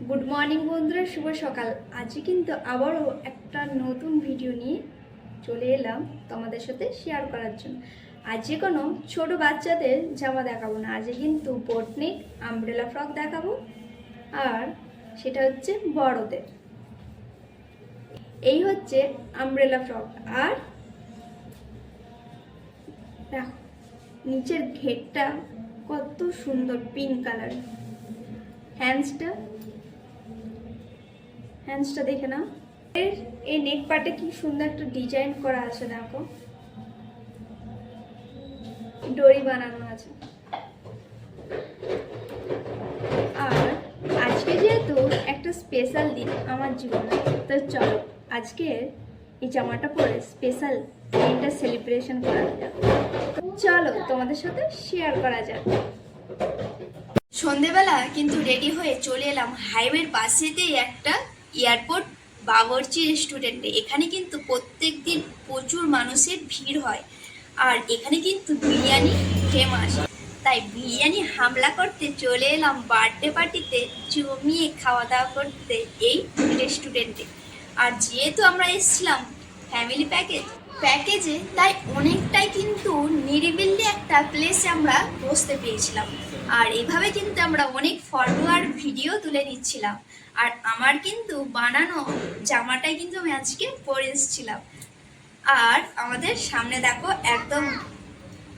Good morning বন্ধুরা, শুভ সকাল। আজকে কিন্তু আবারও একটা নতুন ভিডিও নিয়ে চলে এলাম তোমাদের সাথে শেয়ার করার জন্য। আজকে কোনো ছোট বাচ্চাদের জামা দেখাবো না, আজকে কিন্তু বোটনিক আমব্রেলা ফ্রক দেখাবো, আর সেটা হচ্ছে বড়দের। এই হচ্ছে আমব্রেলা ফ্রক, আর দেখো নিচের ঘেরটা কত সুন্দর পিঙ্ক কালারের। হ্যান্ডসটা দেখে নাও। এই নেক পার্টে কি সুন্দর একটা ডিজাইন করা আছে, দেখো ডরি বানানো আছে। আর আজকে যেহেতু একটা স্পেশাল দিন আমার জীবনে, তো চলো আজকে এই জামাটা পরে স্পেশাল দিনটা সেলিব্রেশন করা যাক। চলো তোমাদের সাথে শেয়ার করা যাক। সন্ধেবেলা কিন্তু রেডি হয়ে চলে এলাম হাইওয়ের পাশেতেই একটা এয়ারপোর্ট বাবরচি রেস্টুরেন্টে। এখানে কিন্তু প্রত্যেক দিন প্রচুর মানুষের ভিড় হয়, আর এখানে কিন্তু বিরিয়ানি ফেমাস। তাই বিরিয়ানি হামলা করতে চলে এলাম বার্থডে পার্টিতে জমিয়ে খাওয়া দাওয়া করতে এই রেস্টুরেন্টে। আর যেহেতু আমরা এসেছিলাম ফ্যামিলি প্যাকেজে, তাই অনেকটাই কিন্তু নিরিবিলি একটা প্লেসে আমরা বসতে পেয়েছিলাম। আর এভাবে কিন্তু আমরা অনেক ফটো আর ভিডিও তুলে নিচ্ছিলাম। আর আমার কিন্তু বানানো জামাটাই কিন্তু আমি আজকে পরে এসেছিলাম। আর আমাদের সামনে দেখো একদম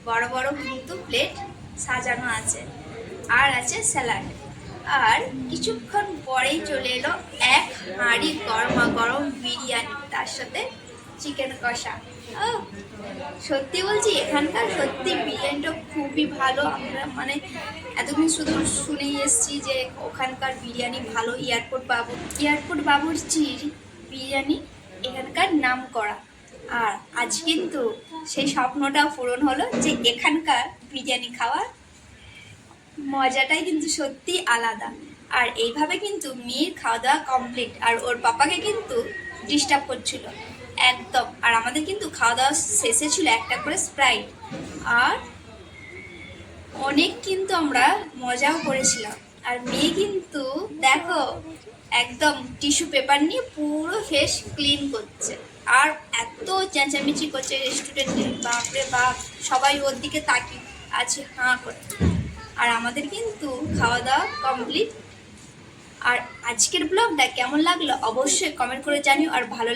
বড় বড় কিন্তু প্লেট সাজানো আছে, আর আছে স্যালাড। আর কিছুক্ষণ পরেই চলে এলো এক হাঁড়ি গরমা গরম বিরিয়ানি, তার সাথে চিকেন কষা। সত্যি বলছি, এখানকার সত্যি বিরিয়ানিটা খুবই ভালো। আমরা এতদিন শুধু শুনেই এসেছি যে ওখানকার বিরিয়ানি ভালো। এয়ারপোর্ট বাবুর্চির বিরিয়ানি এখানকার নাম করা। আর আজ কিন্তু সেই স্বপ্নটাও পূরণ হলো যে এখানকার বিরিয়ানি খাওয়ার মজাটাই কিন্তু সত্যি আলাদা। আর এইভাবে কিন্তু মেয়ের খাওয়া দাওয়া কমপ্লিট, আর ওর পাপাকে কিন্তু ডিস্টার্ব করছিল একদম। আর আমাদের কিন্তু খাওয়া দাওয়া শেষে ছিল একটা করে স্প্রাইট, আর অনেক কিন্তু আমরা মজাও করেছিলাম। আর মেয়ে কিন্তু দেখো একদম টিস্যু পেপার নিয়ে পুরো ফেস ক্লিন করছে, আর এত চেঁচামেচি করছে রেস্টুরেন্টে, বাপরে বাপ, সবাই ওর দিকে তাকিয়ে আছে হাঁ করে। আর আমাদের কিন্তু খাওয়া দাওয়া কমপ্লিট। আর আজকের ব্লগটা কেমন লাগলো অবশ্যই কমেন্ট করে জানিও। আর ভালো